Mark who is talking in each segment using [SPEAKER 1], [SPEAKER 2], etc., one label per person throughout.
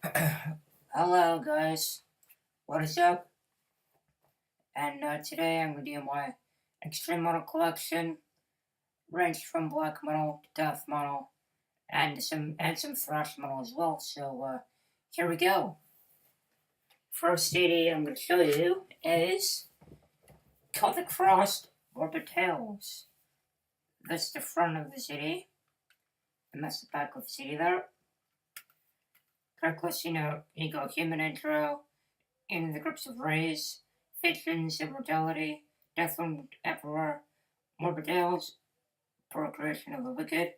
[SPEAKER 1] Hello guys, what is up? And today I'm going to do my extreme metal collection, ranged from black metal to death metal, and some thrash metal as well. So here we go. First CD I'm going to show you is Celtic Frost Morbid Tales. That's the front of the CD, and that's the back of the CD there. Reckless, ego human intro, in the grips of rays, fictions, immortality, death from emperor, morbid tales, procreation of the wicked,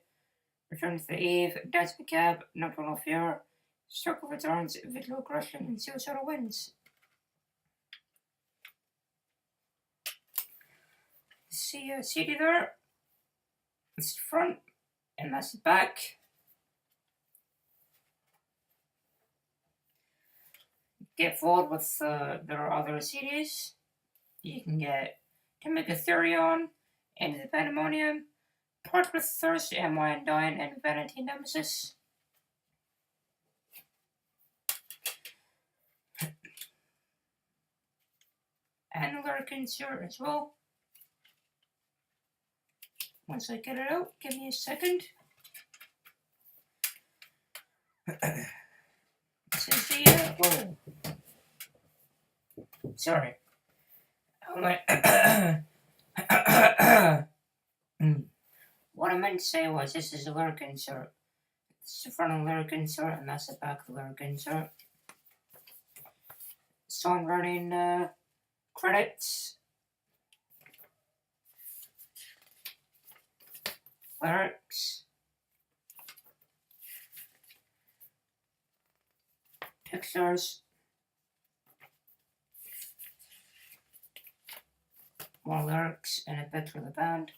[SPEAKER 1] return to the eve, dance macabre, nocturnal fear, circle returns, vital aggression, and suicidal winds. See a CD there? That's the front, and that's the back. Get forward with their other CDs. You can get Timothy Into the Pandemonium, Part with Thirst, M.Y. Undying, and Vanity Nemesis. And the lyric insert as well. Once I get it out, give me a second. This is the, whoa. Sorry. What I meant to say was this is a lyric insert. This is the front of the lyric insert, and that's the back of the lyric insert. Songwriting credits. Lyrics. Pictures. More lyrics and a picture of the band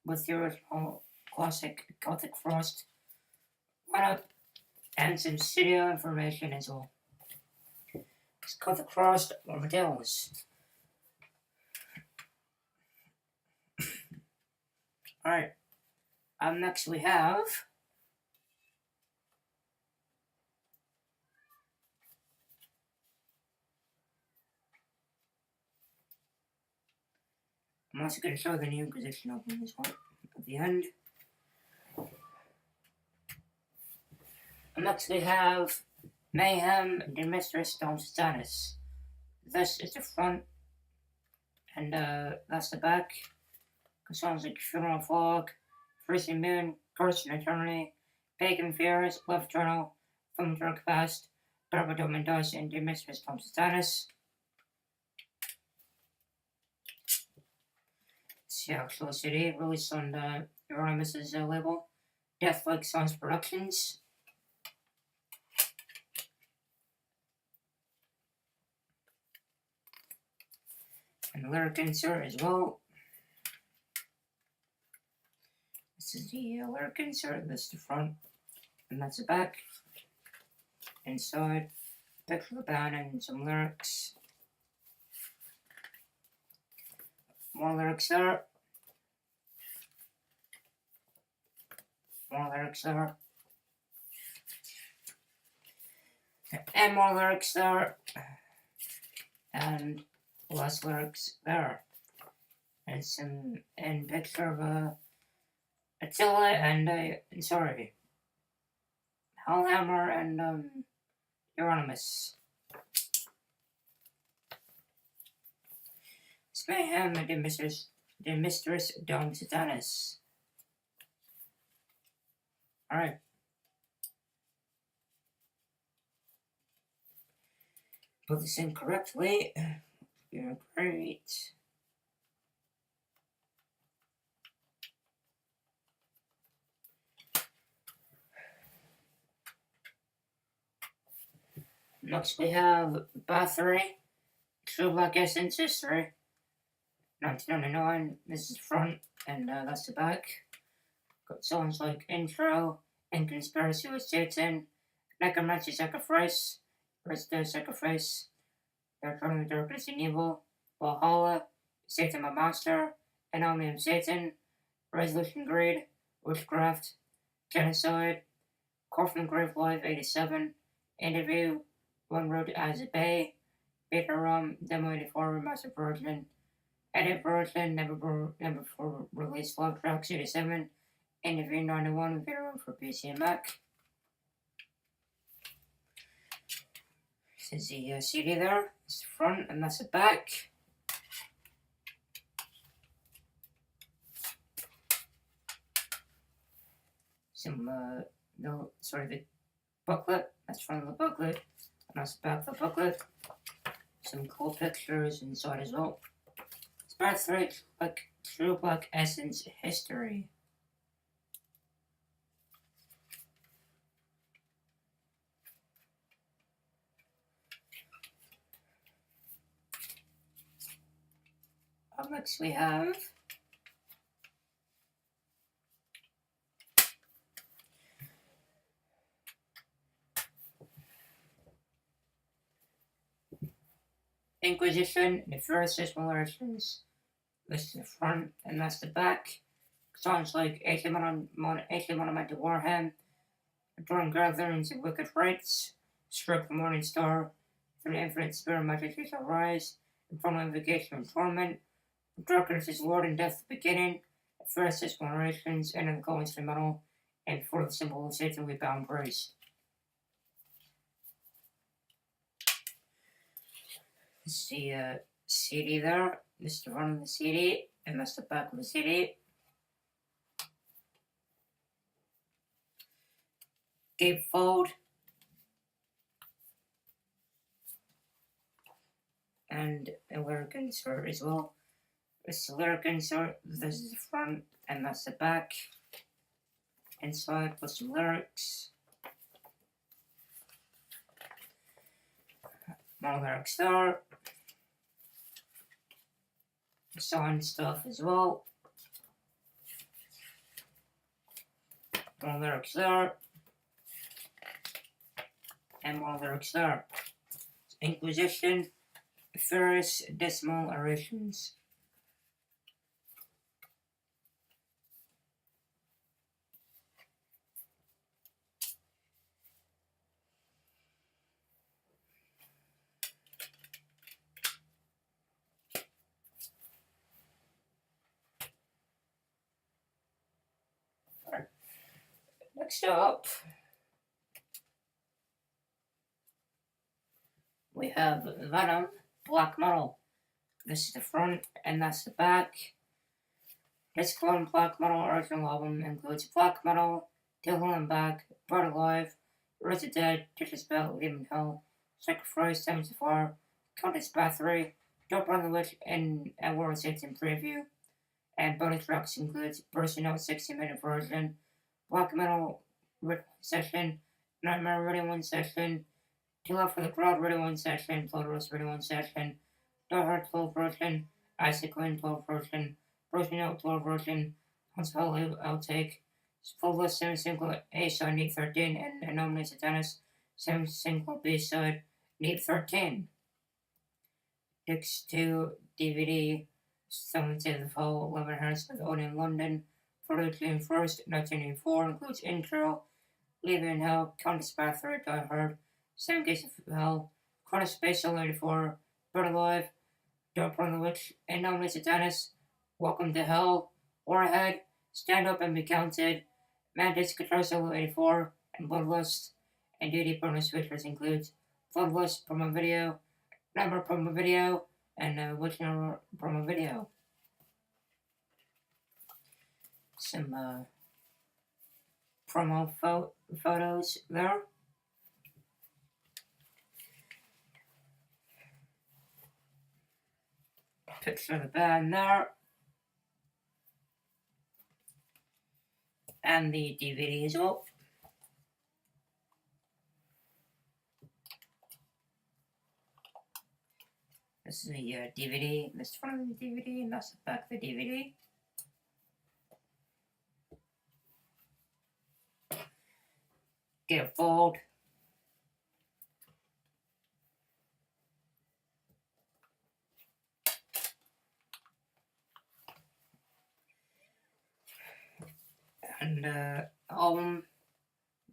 [SPEAKER 1] with the original classic Celtic Frost lineup and some studio information as well. It's Celtic Frost Morbid Tales. Alright, next we have I'm also going to show the new Inquisition opening as well at the end. Next we have Mayhem and Mistress Dom Satanis. This is the front, and that's the back. Songs like Funeral Fog, Freezing Moon, Curse and Eternity, Pagan Fears, Love Journal, From Dark Past, Barbado Mendoza, and Mistress Dom Satanis. It's the actual CD released on the Euronymous' label, Deathlike Sons Productions. And the lyric insert as well. This is the lyric insert, this is the front, and that's the back. Inside, picture of the band and some lyrics. More lyrics there. More lyrics there. And more lyrics there. And less lyrics there. And picture of Attila and sorry, Hellhammer and Euronymous. Mayhem and the Mistress Dom Satanis. Alright. Put this in correctly. You're great. Next we have Bathory, True Black Essence History, 1999. This is the front, and that's the back. Got songs like Intro, and Conspiracy with Satan, Necromancy Sacrifice, Resident Sacrifice, They're Turning the Darkness and Evil, Valhalla, Satan My Master, Enemy of Satan, Resolution Greed, Witchcraft, Genocide, Coffin Grave Live 87, Interview, One Road to Azabay, Beta Rum, Demo 84 Remastered Version, Edit Version, Never Before Release Love Track 87, Interview 91 Beta Rum for PC and Mac. This is the CD there, it's the front and that's the back. Some, the booklet, that's front of the booklet, and that's the back of the booklet. Some cool pictures inside as well. It's part 3, like True Black Essence History. Up next we have Inquisition, the first simulations. This is the front and that's the back. Sounds like 80 Monumental Warhammer, Dorn Gatherings and Wicked Rites, Strike the Morning Star, Through the Infinite Spirit Magic shall rise, Infernal Invocation and Torment, Darkness is Lord and Death the Beginning, the first explorations, and then the Golden Metal, and for the symbol of Satan we bound grace. This is the CD there. This is the front of the CD, and that's the back of the CD. Gatefold. And a lyric insert as well. This is the lyric insert. This is the front, and that's the back. Inside with some lyrics. More lyrics there. Signed stuff as well. More lyrics there. And more lyrics there. Inquisition, first decimal orations. Next up, we have Venom, Black Metal. This is the front and that's the back. This Clone Black Metal original album includes Black Metal, Till Hell and Back, Brought Alive, Rise of Dead, Ditches Bell, Leaving Hell, Sacrifice, Seven to Far, Countess Bathory, Don't Run the Witch, and a World 16 preview. And bonus tracks includes Bursting Out 60-minute version, Black Metal Radio session, Nightmare Radio 1 session, Till Out for the Crowd Radio 1 session, Blood Rose Radio 1 session, Dark Heart 12 version, Isaac Quinn 12 version, Bursting Out 12 version, Hunts Hell Outtake, Full List 7 single A side Need 13, and Anomaly Satanis 7 single B side Need 13. Dix 2 DVD, 7th of Fall, 11 Hertz with Odeon London, for June 1st, 1984, includes intro, Leaving Hell, Countess Bathory, Die Hard, 7 Gates of Hell, Chrono Space 84, Bird Alive, Don't Run the Witch, Anomaly Satanis, Welcome to Hell, Warhead, Stand Up and Be Counted, Mantis Guitar Solo 84, and Bloodlust, and DVD bonus features includes Bloodlust promo video, Number promo video, and Witch Number promo video. Some promo photos there. Picture of the band there. And the DVD as well. This is the DVD. This is front of the DVD, and that's the back of the DVD. Get a fold. And album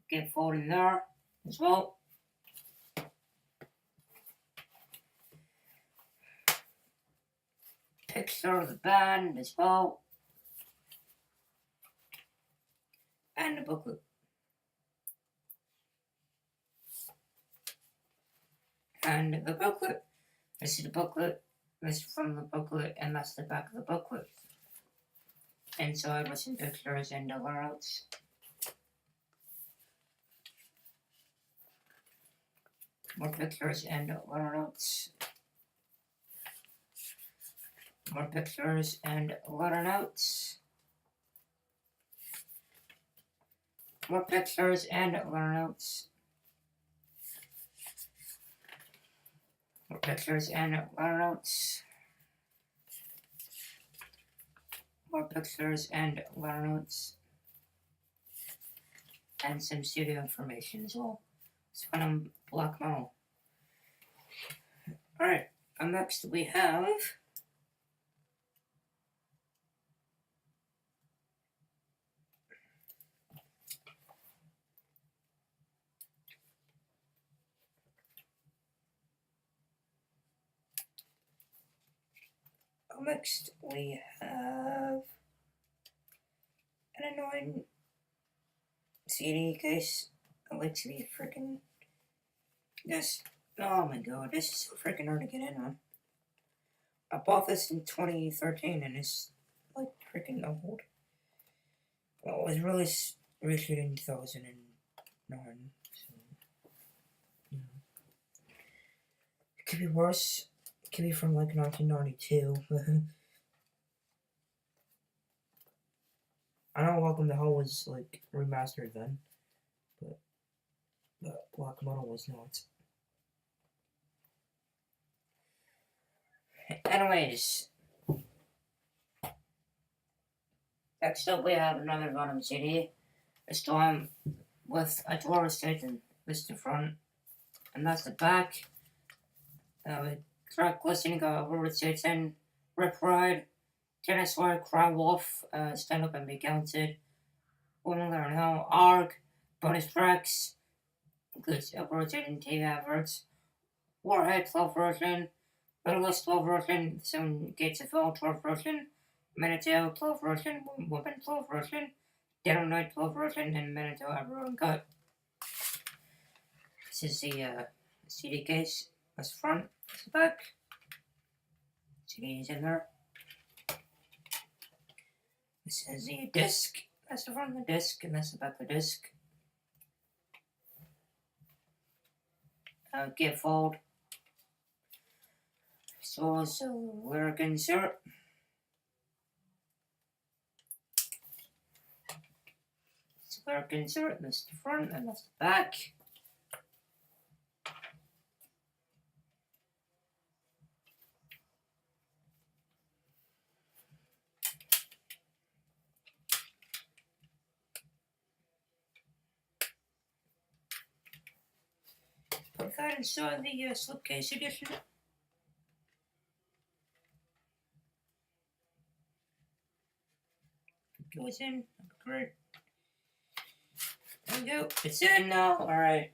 [SPEAKER 1] get fold in there as well. picture of the band as well, and the booklet. And the booklet, this is the booklet, this is from the booklet, and that's the back of the booklet. Inside with some pictures and other notes. More pictures and other notes. More pictures and other notes. More pictures and other notes. More pictures and other notes. More pictures and other notes. And some studio information as well. It's from Black Metal. Alright, and next we have an annoying CD case. I like to be freaking this. Oh my god, this is so freaking hard to get in on. I bought this in 2013 and it's like freaking old. Well, it was reissued in 2009. So, you know. It could be worse. It could be from like 1992. I know Welcome to Hell was like remastered then, but Black Metal was not. Anyways, next up we have another Venom CD. This time with a Taurus Titan. This is the front, and that's the back. Track listing of Robert Titan, Rip Ride, Tennis War, Cry Wolf, Stand Up and Be Counted, Woman Learn Hell, Arc, bonus tracks, includes Robert Titan TV adverts, Warhead 12 version, Littlest 12 version, Seven Gates of Hell 12 version, Manatee 12 version, Woman 12 version, Dead of Night 12 version, and Manatee Everyone Cut. This is the CD case. That's the front, that's the back. CD is in there. This is the disc. That's the front of the disc, and that's the back of the disc. Gatefold. So lyric insert. So lyric insert, that's the front and that's the back. Put that inside the slipcase edition. Goes in. Great. There we go. It's in now. Alright.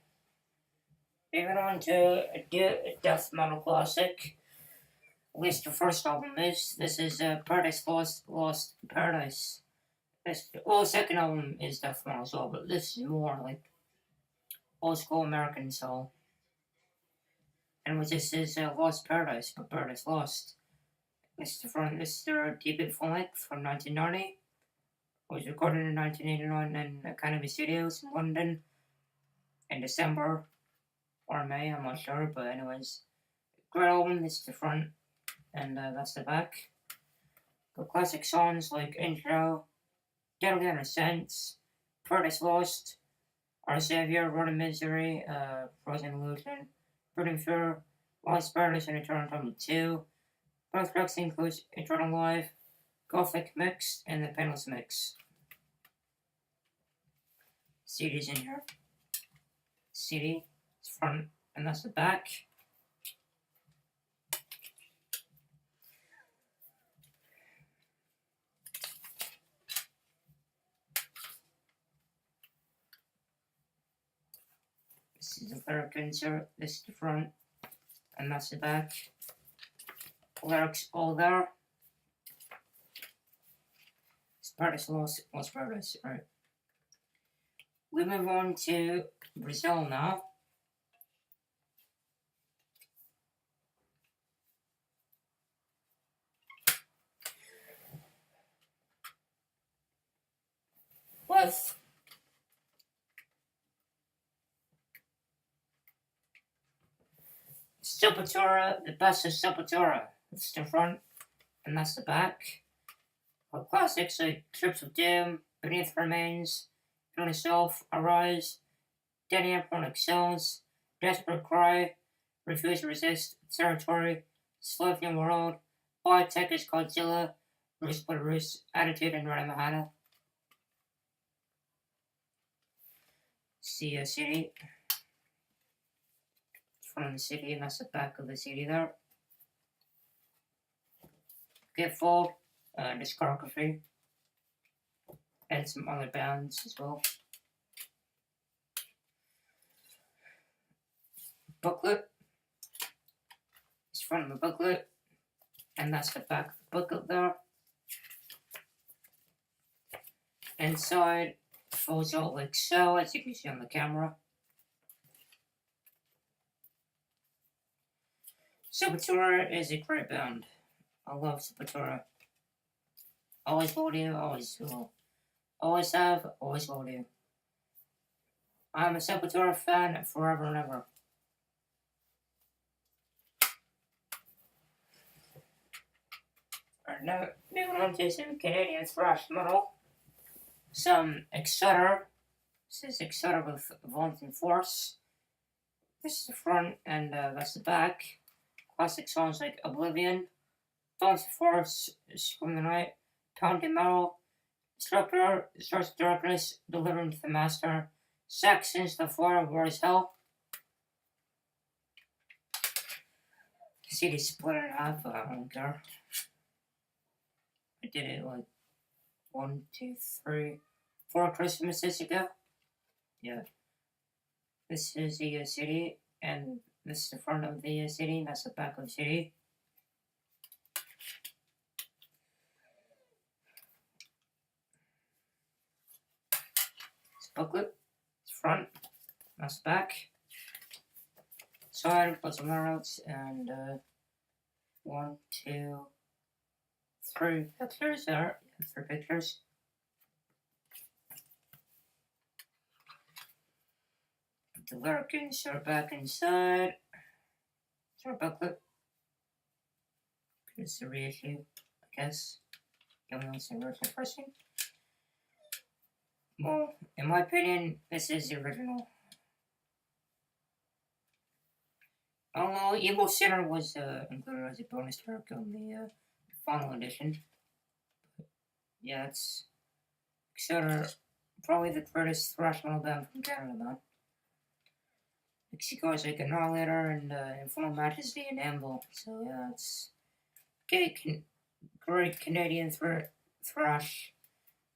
[SPEAKER 1] Moving on to a death metal classic. At least the first album is. This is Paradise Lost Paradise. The second album is death metal as well, but this is more like old school American soul. And this is Lost Paradise, but Paradise Lost. This is their debut full length from 1990. It was recorded in 1989 in Academy Studios in London in December or May, I'm not sure, but anyways. Great album, this is the front, and that's the back. Got classic songs like Intro, Deadly Innocence, Paradise Lost, Our Savior, Road of Misery, Frozen Illusion, Burning Fear, Lost Paradise, and Eternal Tumble 2. Both tracks include Eternal Life, Gothic Mix, and the Painless Mix. CD's in here. CD, it's front, and that's the back. This is the lyric insert, this is the front, and that's the back. Lyrics all there. Paradise Lost Paradise. Alright. We move on to Brazil now. With Sepultura, the best of Sepultura. That's the front, and that's the back. For classics like Trips of Doom, Beneath Remains, Kill Yourself, Arise, Danny Embryonic Cells, Desperate Cry, Refuse to Resist, Territory, Slave New World, Biotech is Godzilla, Bruce Belarus, Attitude, and Ranamahana. See a CD. From the CD, and that's the back of the CD there. Gatefold, discography, and some other bands as well. Booklet. It's from the booklet, and that's the back of the booklet there. Inside, folds out like so, as you can see on the camera. Sepultura is a great band. I love Sepultura. Always will do, always will. Always have, always will do. I'm a Sepultura fan forever and ever. Now, moving on to some Canadian thrash metal. Some Exeter. This is Exeter with Vaunting Force. This is the front, and that's the back. Classic songs like Oblivion, Vaunting Force, Scream the Night, Pounding Metal, Instructor, Starts Darkness, Delivering to the Master, Saxons, The Fire, War is Hell. CD split in half, but I don't care. I did it like 1, 2, 3, 4 Christmases ago. Yeah. This is the CD, and this is the front of the CD, and that's the back of the CD. It's booklet, it's front, that's the back. Side, put some lyrics, and 1, 2, 3 pictures there. 3 pictures. Put the lyric insert back inside. Short booklet. It's a reissue, I guess. Going on some original pressing. Well, in my opinion, this is the original. Although Evil Sinner was included as a bonus track on the final edition. But yeah, it's Exeter, probably the greatest thrash metal band from Canada, man. Mexico is like Annihilator and Infernal Majesty and Anvil. So yeah, it's great Canadian thrash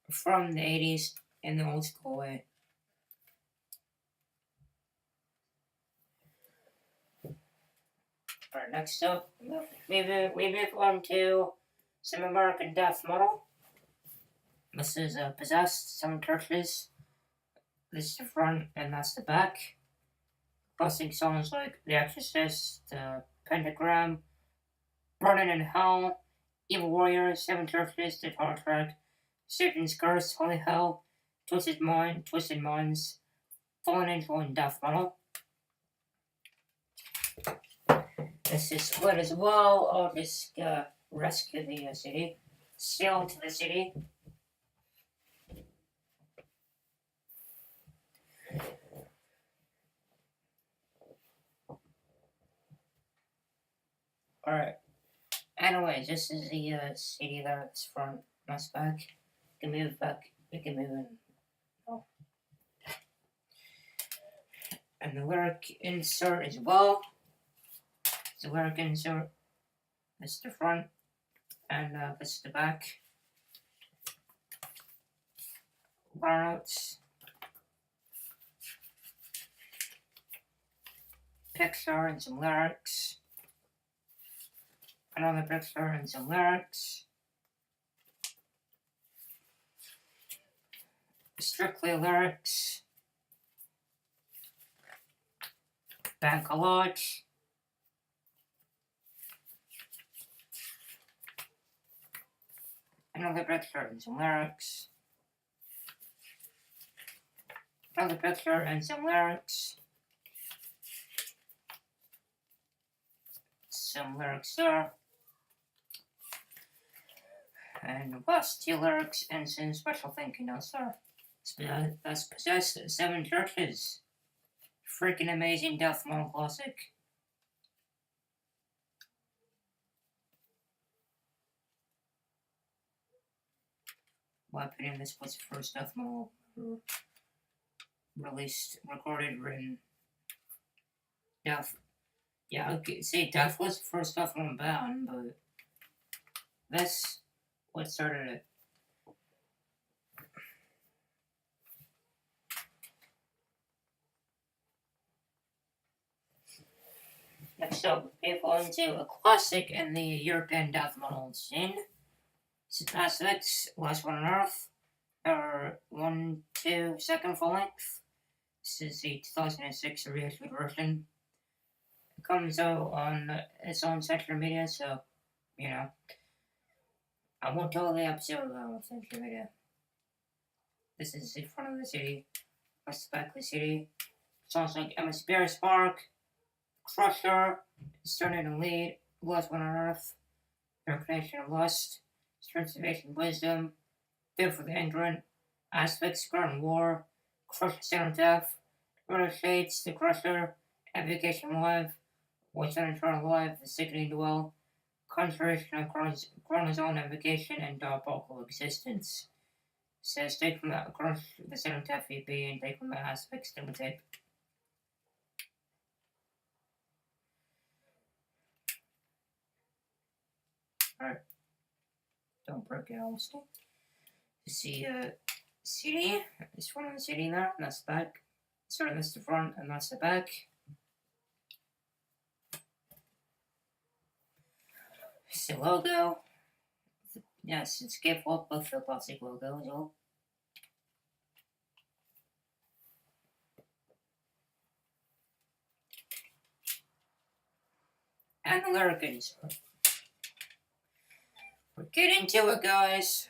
[SPEAKER 1] from the 80s in the old school way. Alright, next up, we move on to some American death metal. This is Possessed, Seven Churches. This is the front, and that's the back. Classic songs like The Exorcist, Pentagram, Burning in Hell, Evil Warrior, Seven Churches, The Power Track, Satan's Curse, Holy Hell, Twisted Minds, Fallen Angel, and Death Metal. This is split as well. I'll just rescue the city, sail to the city. Alright. Anyways, this is the CD there. It's front, that's back. We can move back. We can move in. Oh. And the lyric insert as well. The lyric insert. This is the front, and this is the back. Notes. Picture and some lyrics. Another picture and some lyrics. Strictly Lyrics, Bank a Lot, another picture and some lyrics, another picture and some lyrics, some lyrics there, and last two lyrics and some special thank you notes there. That's Possessed 7 Churches. Freaking amazing death metal classic. In my opinion, this was the first death metal released, recorded, written. Death. Yeah, okay, see, Death was the first death metal band, but this what started it. Next up, we go into a classic in the European death metal scene. Asphyx, Last One on Earth, or 1-2 second full length. This is the 2006 reissued version. It comes out on its own Century Media, so, you know, I won't tell the episode about Century Media. This is the front of the CD, that's the back of the CD. Songs like Emma Spear Spark, Crusher, Started to Lead, Last One on Earth, Recognition of Lust, Transformation Wisdom, Fear for the Entrant, Asphyx, Garden War, Crusher Sound of Death, Runner Shades, The Crusher, Evocation Live, What's on Eternal Life, The Sickening Dwell, Conjuration of Chronozone Evocation, and Diabolical Existence. Says take from the Sound of Death EP and take from the Asphyx demo tape. Alright. Don't break it, honestly. You see CD, this one on the CD there, and that's the back. Sorry, that's the front, and that's the back. It's the logo. Yes, it's gave up both the plastic logo as well. And the lyric insert. We're getting to it, guys.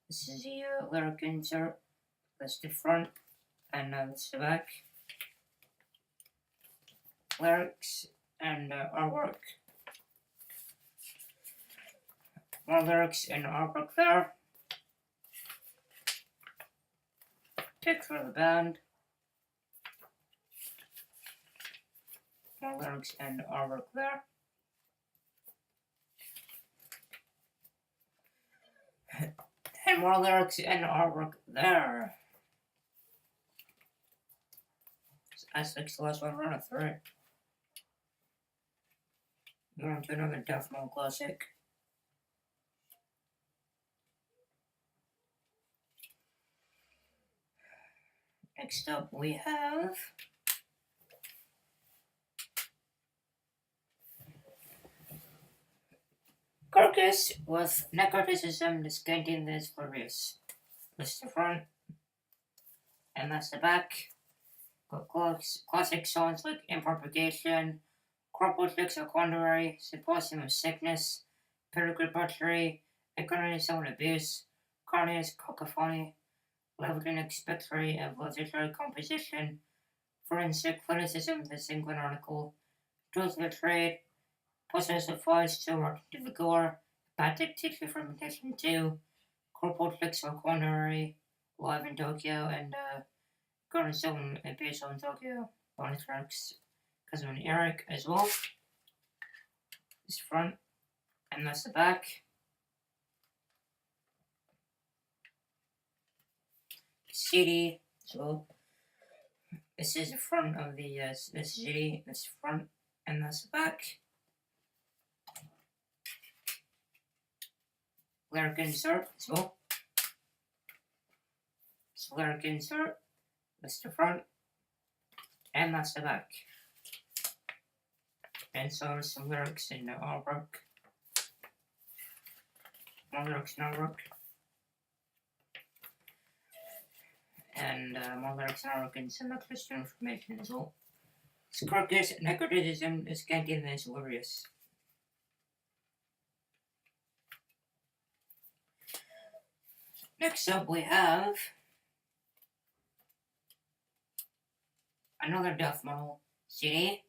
[SPEAKER 1] This is the lyric insert. That's the front, and that's the back. Lyrics and artwork. More lyrics and artwork there. Picture of the band. More lyrics and artwork there. And more lyrics and artwork there. Asphyx, the last one run of 3. We're on to another death metal classic. Next up we have Carcass with Necroticism, Discanting this Glorious. That's the front, and that's the back. Got classic songs like Impropagation, Corporal Fix of Quandary, Symposium of Sickness, Peregrine Butchery, Economy of Abuse, Carnius Cacophony, Levitin Expectory of Literary Composition, Forensic Criticism, The Singular Article, Tools of the Trade, Possessive Voice, to Work to the Gore, Batic Teacher Fermentation 2, Corporal Fix of Quandary, Live in Tokyo, and Garden Stone Abuse in Tokyo, bonus tracks, Cousin and Eric as well. This front, and that's the back. CD, so this is the front of the this CD, this front, and that's the back. Lyric insert as well. So lyric insert, that's the front, and that's the back. And so there's some lyrics in the artwork. More lyrics in artwork. and more lyrics and arrogance and some extra information as well. It's carcass and criticism is scanty and is glorious. Next up we have another death metal CD.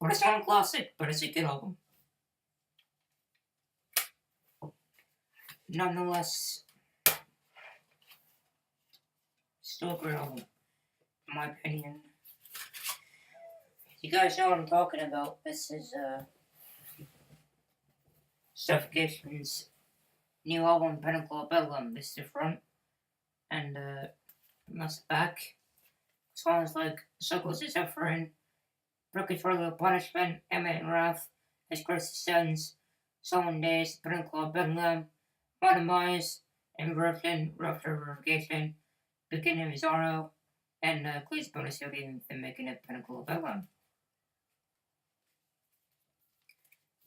[SPEAKER 1] But it's not a classic, but it's a good album. Nonetheless, still a great album, in my opinion. You guys know what I'm talking about. This is Suffocation's new album, Pinnacle of Bedlam. This is the front, and that's the back. Songs like Circles of Suffering, Purgatory Punishment, Emmett and Wrath, His Grace Descends, Solemn Days, Pinnacle of Bedlam, Monomise, Inversion, Rupture Revocation, Beginning of Sorrow, and Cleese bonus video the making of Pinnacle of Bedlam.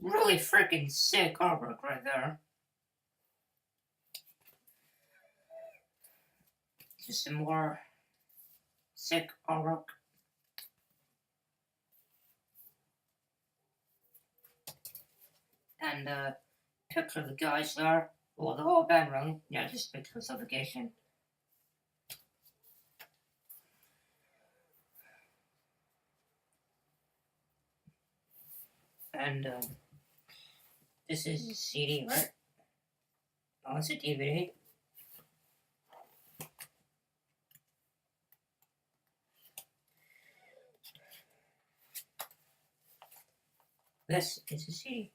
[SPEAKER 1] Really freaking sick artwork right there. Just some more sick artwork. And picture of the guys there. Well, the whole band really. Yeah, just picture of Suffocation. And this is a CD, right? Oh, it's a DVD. This is a CD.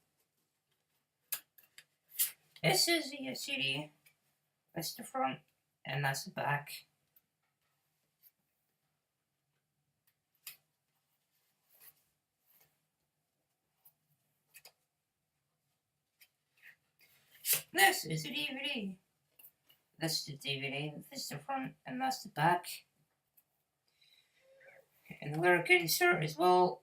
[SPEAKER 1] This is the CD. That's the front, and that's the back. This is a DVD. This is the DVD. This is the front, and that's the back. And the lyric insert as well.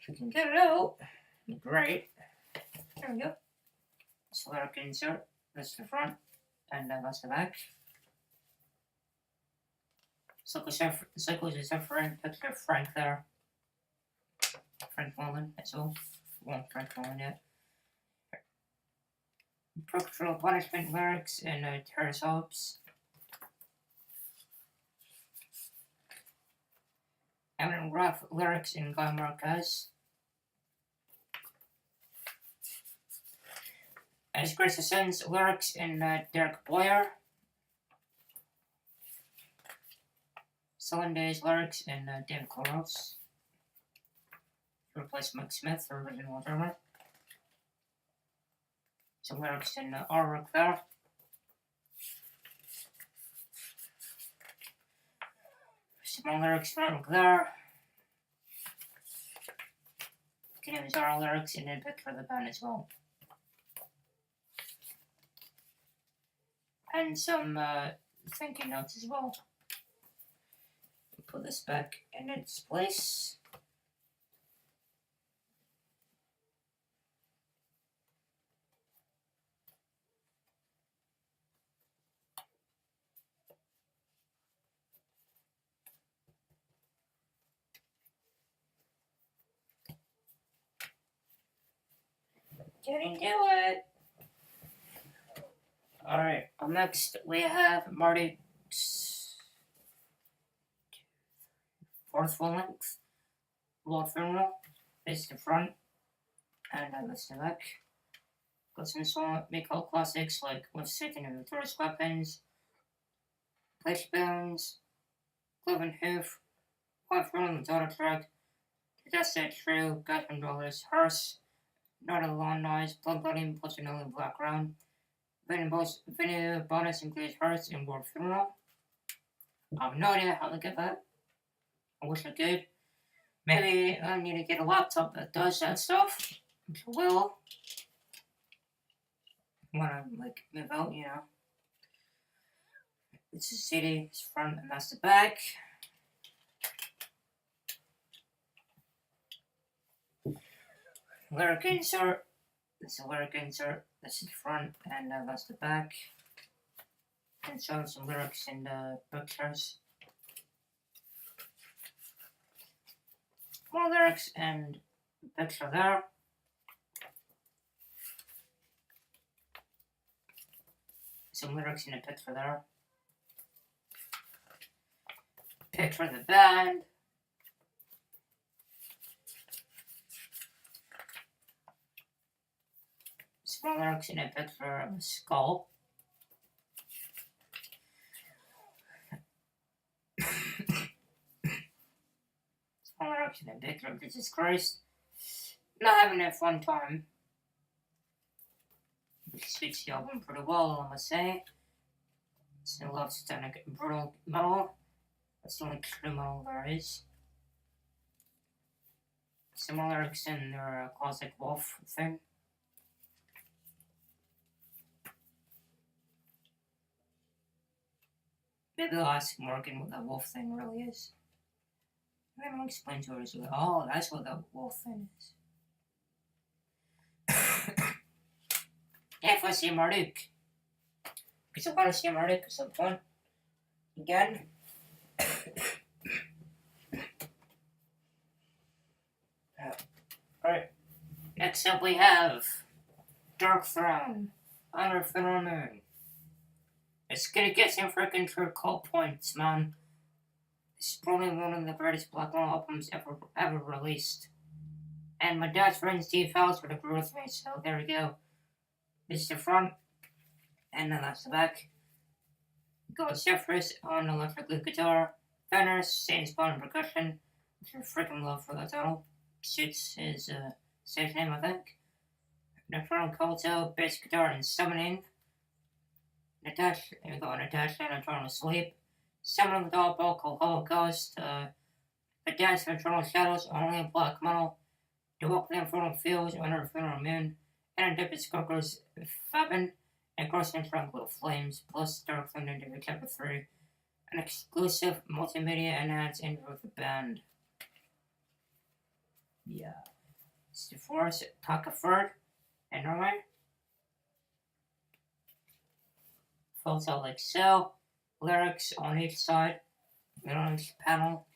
[SPEAKER 1] If we can get it out, great. There we go. It's lyric insert. That's the front, and that's the back. Cycles of Suffering, picture of Frank there. Frank Mullen, that's all. Well, Frank Mullen yet. Purgatory Punishment lyrics and Terrace Hopes. Evan Ruff lyrics in Guy Marquez. As Grace Ascends lyrics in Derek Boyer. Solemn Days lyrics in David Koros. To replace Mike Smith, the original drummer. Some lyrics in artwork there. Some more lyrics in artwork there. Can use our lyrics and then picture of the band as well. And some thinking notes as well. Put this back in its place. Getting to it. Alright, next we have Marty's fourth full length, Lord Funeral. This is the front, and this is the back. Got some song make all classics like With Satan and the Tourist Weapons, Place Bones, Cloven Hoof, Lord Funeral, the Daughter Track, The Death Set True, Guys from Dollars, Hearse, Not a Lawn Noise, Blood Blooding, plus another background. Video bonus includes Hearts and World Funeral. I have no idea how to get that. I wish I could. Maybe I need to get a laptop that does that stuff. Which I will. When I move out, you know. It's the CD, it's front, and that's the back. lyric insert. This is a lyric insert. This is the front, and that's the back. And show some lyrics in the pictures. More lyrics and picture there. Some lyrics in the picture there. Picture of the band. Some lyrics in a picture of a skull. Some lyrics in a picture of Jesus Christ. Not having a fun time. Which suits the album pretty well, I must say. It's a love satanic brutal metal. That's the only true metal there is. Some lyrics in their classic wolf thing. Maybe I'll ask Morgan what that wolf thing really is. Maybe I'll explain to her as well. Oh, that's what that wolf thing is. Yeah, if I see Marduk. Because I want to see Marduk at some point. Again. Alright. Next up we have Darkthrone. Honor Fenrir Moon. It's gonna get some freaking true call points, man. This is probably one of the greatest black metal albums ever released. And my dad's friend Steve House would agree with me, so there we go. This is the front, and then that's the back. Got Zephyrus on electric lead guitar, Fenrir, Satan's Spawn on percussion, which I freaking love for that title. Suits his stage name, I think. Nocturnal Culto, bass guitar, and summoning. Natasha, we got Natasha, Nocturnal Sleep. Summoning without vocal Holocaust. The Dance of Infernal Shadows, only in black metal. To walk the Infernal Fields under Fenrir Moon. And Dip Skulkers, Fabin, and Crossing Tranquil Flames, plus Darkthrone Interview Chapter 3. An exclusive multimedia enhanced interview with the band. Yeah. It's the Forest, Takaford, and Norway. Folds out like so. Lyrics on each side. On each panel.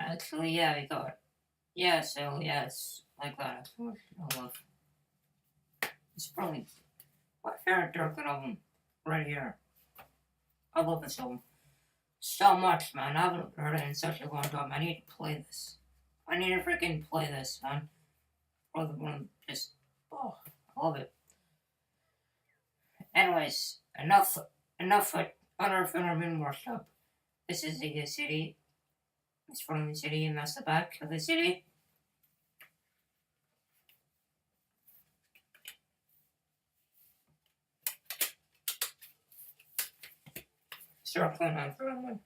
[SPEAKER 1] Actually, yeah, we got. Yeah, so, yeah, it's like that. I love. It's probably my favorite Darkthrone album right here. I love this album so much, man. I haven't heard it in such a long time. I need to play this. I need to freaking play this, man. Or the one just, oh, I love it. Anyways, enough with Honor Fenrir Moon Workshop. This is the city. It's from the city, and that's the back of the city. Circling on for one.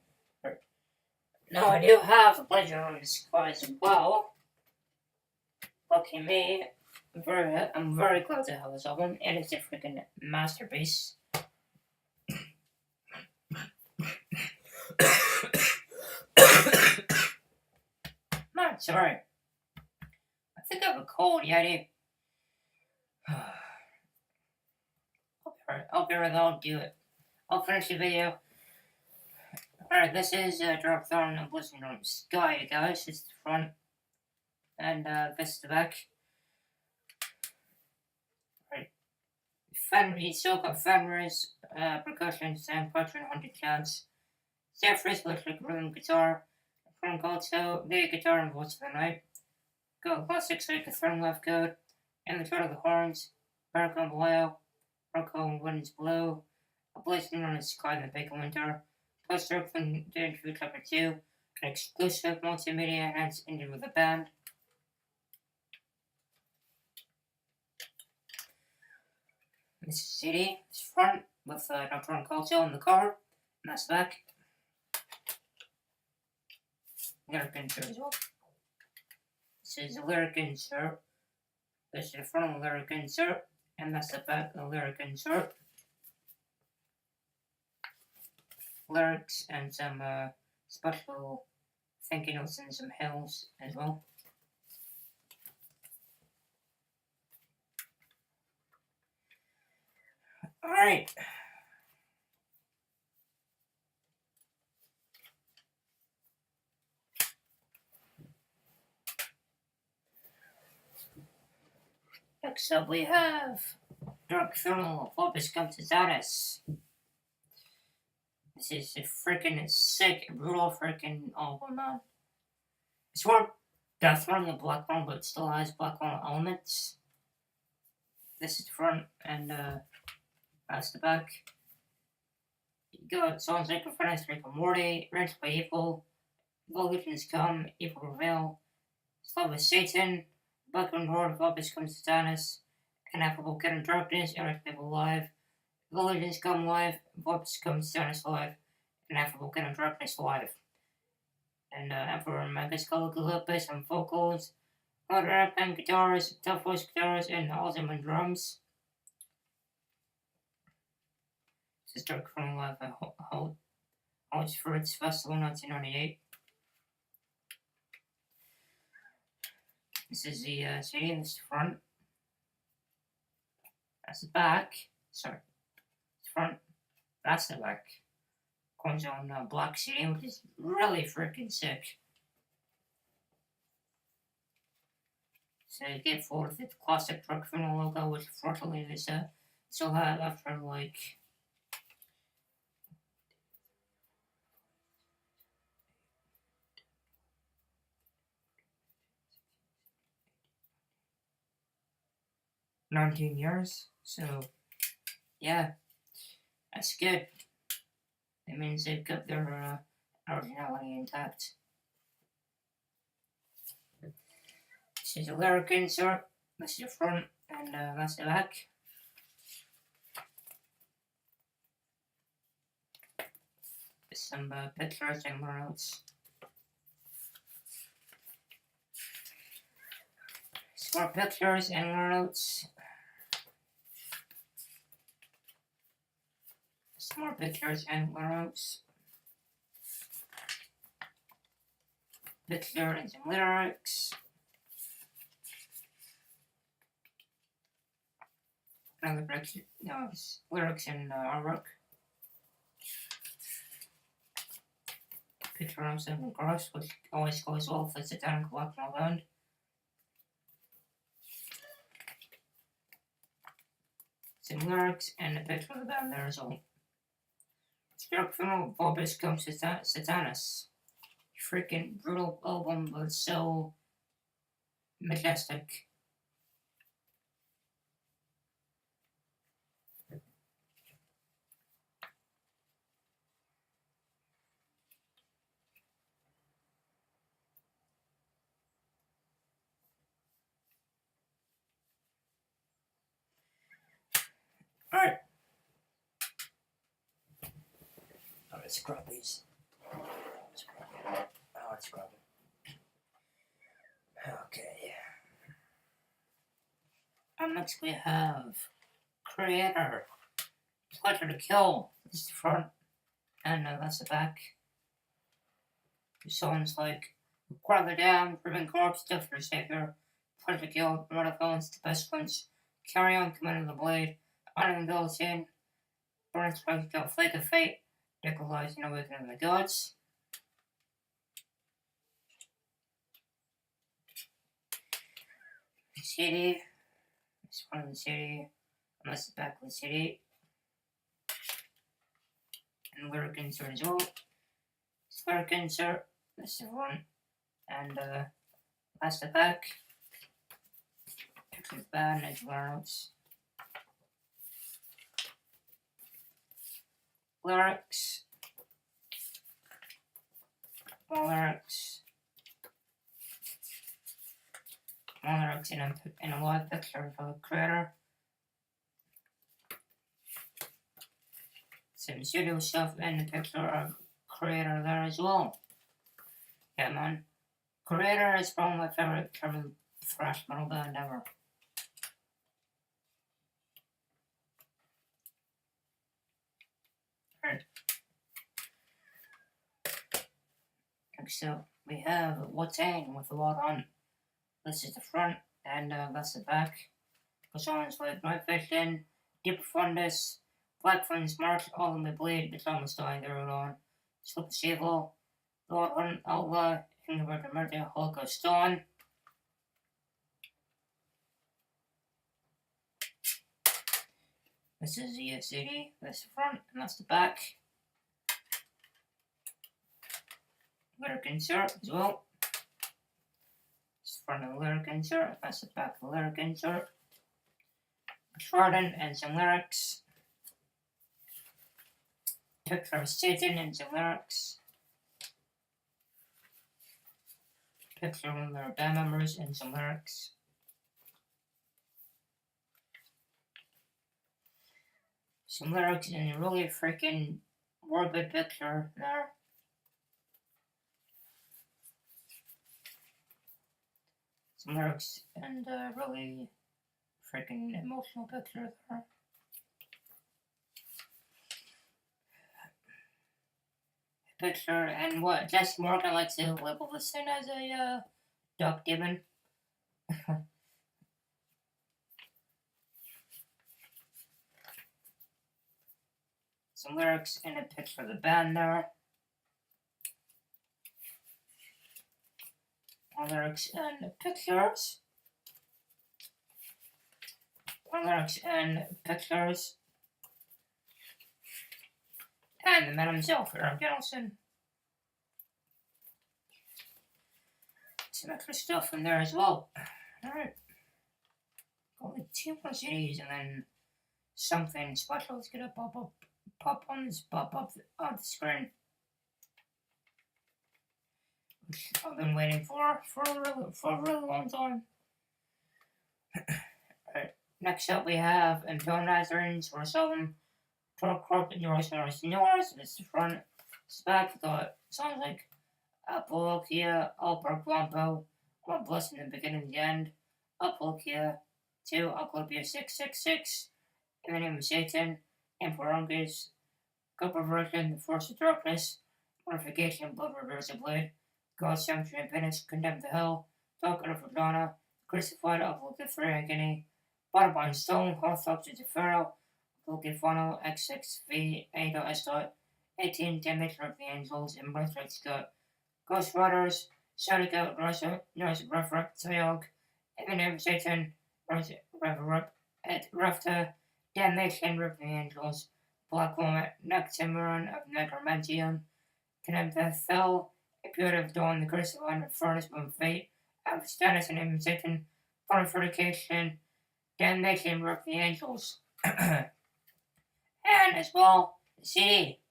[SPEAKER 1] Now I do have a pleasure on this quiz as well. Lucky me. I'm very glad to have this album. It is a freaking masterpiece. Man, sorry. I think I have a cold, Yeti. I'll be right. I'll do it. I'll finish the video. Alright, this is Darkthrone and Blizzard on Sky, guys. It's the front. And this is the back. Right. You still got Fenrir's percussion, sound puncher, and 100 counts. Zephyrus electric rhythm guitar. From Culto, the guitar and voice of the night. Got classic like Throne left code. And the thread of the horns. Barco below. Barco winds below. A blazing on the sky in the bacon winter. Plus Darkthrone Interview Chapter 2. An exclusive multimedia enhanced interview with the band. This is CD. It's front with Nocturnal Culto on the cover. And that's the back. Lyric insert as well. This is a lyric insert. This is the front of the lyric insert. And that's the back of the lyric insert. Lyrics and some special thank you notes and some hills as well. Alright. Next up we have Dark Throne of Opus Comitatus. This is a freaking sick, brutal freaking album, man. It's more Death Throne than Black Throne, but it still has Black Throne elements. This is the front, and that's the back. You got songs like Inferno, Rick and Morty, Rent by Evil, Legions Come, Evil Prevail, Slave of Satan, Background Horde of Opus Comitatus, Ineffable Kid in Darkness, Eric People Live, Legions Come Live, Opus Comitatus Live, Ineffable Kid in Darkness Live. And Emperor Magus Caligula based on vocals, other rap and guitars, tough voice guitars, and ultimate drums. This is Dark Throne Live at Holds for its festival 1998. This is the CD, this is the front. That's the back. Sorry. It's front. That's the back. Comes on black CD, which is really freaking sick. So you get forward with the classic Dark Throne logo, which fortunately is still have after like 19 years. So yeah, that's good. It means they've kept their originality intact. This is a lyric insert. This is the front, and that's the back. Some pictures and more notes. Some more pictures and more notes. Some more pictures and more notes. Picture and some lyrics. Another picture, no, it's lyrics and artwork. Picture of some gross, which always goes well for satanic rock and roll band. Some lyrics and a picture of the band there as well. Dark Throne of Opus Comitatus. Freaking brutal album, but so majestic. Alright. Let's scrub these. Let's scrub it. Okay. And next we have Kreator. Pleasure to Kill. This is the front. And that's the back. The songs like Quarter Down, Ribbon Corpse, Death for Savior, Pleasure to Kill, Murder Villains, The Best Ones, Carry On, Command of the Blade, Honor and Guillotine, Burn Strike, Kill, Flake of Fate, Nikolai's and Awakening of the Gods. The CD. This one of the CD. And that's the back of the CD. And lyric insert as well. This lyric insert. This is the front. And that's the back. Picture of the band and notes. Lyrics. More lyrics. More lyrics in a live picture of the Kreator. Some studio stuff and the picture of Kreator there as well. Yeah, man. Kreator is probably my favorite German thrash metal band ever. So we have Watain with a lot on. This is the front, and that's the back. The songs like Night Vision, Deep Fundus, Black Flames march, ultimately bleed, the Thomas dying their own on. Slip Evil, Lord on Alva, Ingrid Emerging Holocaust Dawn. This is the CD, that's the front, and that's the back. Lyric insert as well. It's the front of the lyric insert, that's the back of the lyric insert. Jordan and some lyrics. Picture of Satan and some lyrics. Picture of one of their band members and some lyrics. Some lyrics and a really freaking morbid picture there. Some lyrics and a really freaking emotional picture there. Picture and what Jesse Morgan likes to label this thing as a duck demon. Some lyrics and a picture of the band there. More lyrics and pictures. More lyrics and pictures. And the man himself, Eric Johnson. Some extra stuff in there as well. Alright. Only 2 more CDs and then something special is gonna pop up on the screen. Which I've been waiting for a really long time. Alright. Next up we have Imperial Nazarene or something. Torque Corp and yours. It's the front, it's the back. The sounds like Apologia, Alberg Wampo, one blessed in the beginning and the end. Apologia 2, Apologia 666, in the name of Satan, Emperor Ungus, God Perversion, the Force of Darkness, Mortification, Blood Reverse of Blade, God's Sanctuary and Penance, Condemned to Hell, Talking of Madonna, Crucified, Apologia 3 Agony, Bottom Stone, Hearth Object of Pharaoh, Funnel X6V8S. 18 Damage of the Angels and Birthright Scott. Ghost Riders, Shadow Goat, Nurse Reverend Sayog, in the name of Satan, Reverend at Rafta, Damnation of the Angels, Black Woman, Noctimuron of Necromantium, Condemned Fell, A Punitive Dawn, the Crucified Furnace of Fate, Status in the name of Satan, Fortification, Damnation of the Angels. And as well, the CD,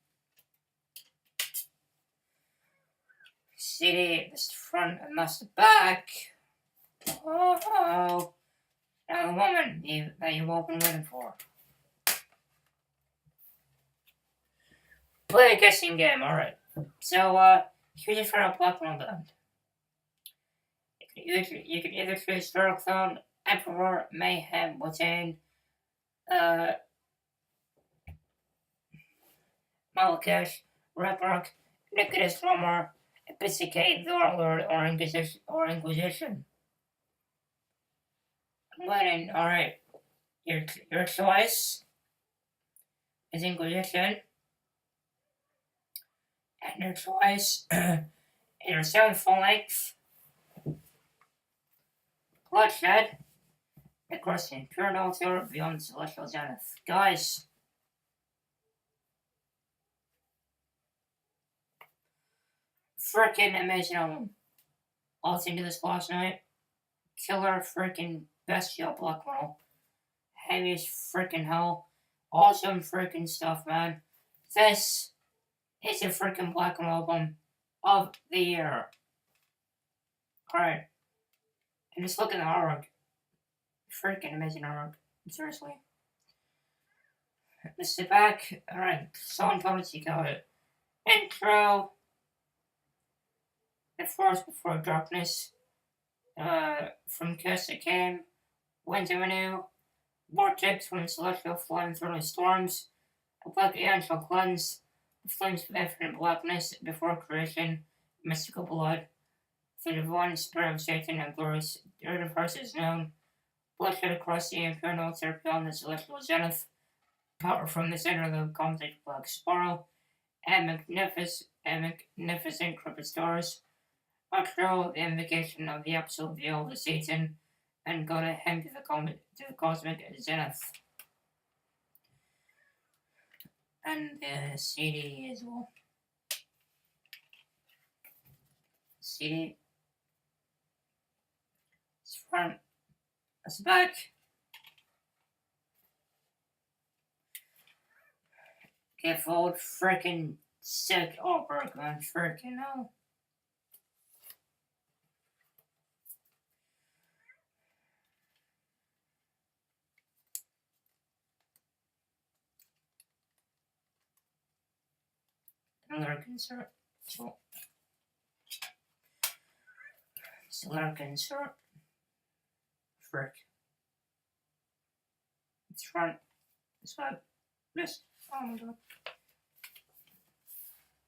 [SPEAKER 1] this is the front and that's the back. Oh, now the woman that you've all been waiting for. Play a guessing game, alright. So, here's your favorite Black Metal band. You can either choose Dark Throne, Emperor, Mayhem, Watain, Malakesh, Ragnarok, Nicodemus Romer, Episcate, the Warlord, or Inquisition. I'm waiting, alright. Your choice is Inquisition. And your choice is your 7th full length. Bloodshed. Across the Imperial Altar beyond the Celestial Zenith. Guys. Freaking amazing album. I listened to this last night. Killer freaking bestial Black Metal. Heavy as freaking hell. Awesome freaking stuff, man. This is a freaking Black Metal album of the year. Alright. And just look at the artwork. Freaking amazing artwork. Seriously. This is the back. Alright. Song comments you got it. Intro. The Force Before Darkness, from Curse That Came, Winter Renew, Vortex from Celestial Flame Through Storms, A Black Angel Cleanse, The Flames of Infinite Blackness, Before Creation, Mystical Blood, The Divine Spirit of Satan and Glorious Universe is Known, Bloodshed Across the Infernal Altar Beyond the Celestial Zenith, Power from the center of the conflict, Black Sparrow, and magnificent Cryptid Stars. After the invocation of the absolute view of Satan, and go to him to the cosmic zenith. And the CD as well. CD. It's front. It's back. Get old freaking sick artwork, man. Freaking hell. Another concert. Still concert. Frick. It's front. This one. This. Oh my god.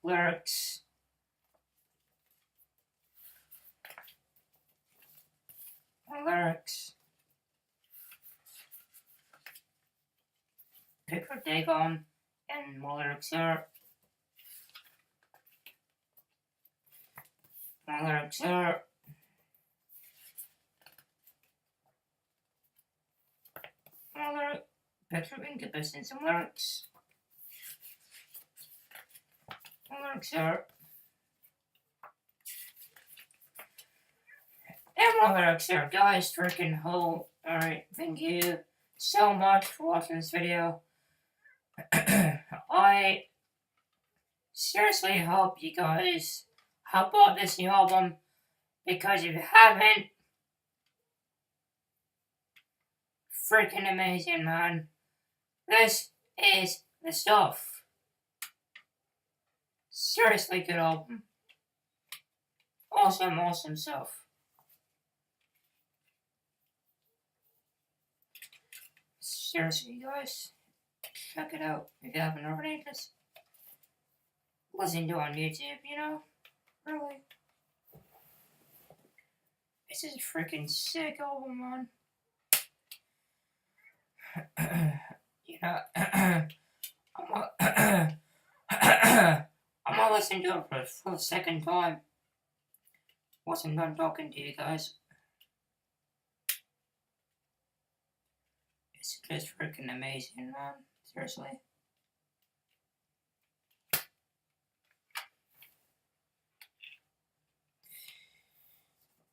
[SPEAKER 1] Lyrics. Lyrics. Picture Dagon and more lyrics here. More lyrics here. More lyrics. Picture Incubus and some lyrics. More lyrics here. And more lyrics here. Guys, freaking hell. Alright, thank you so much for watching this video. I seriously hope you guys have bought this new album, because if you haven't, freaking amazing, man. This is the stuff. Seriously good album. Awesome stuff. Seriously, guys, check it out if you haven't already. Just listen to it on YouTube, you know? Really. This is a freaking sick album, man. You know, I'm gonna listen to it for the second time once I'm done talking to you guys. It's just freaking amazing, man. Seriously.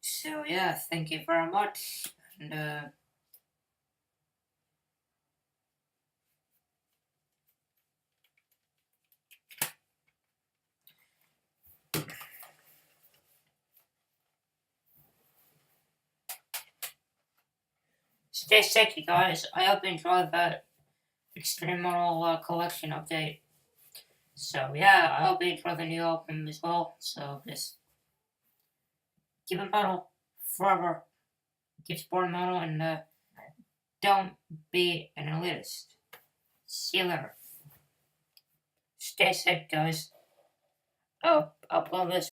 [SPEAKER 1] So yeah, thank you very much, and stay safe, you guys. I hope you enjoyed that Extreme Model collection update. So yeah, I hope you enjoy the new album as well. So just keep it metal forever. Keep supporting metal, and don't be an elitist. See you later. Stay safe, guys. Oh, I'll blow this.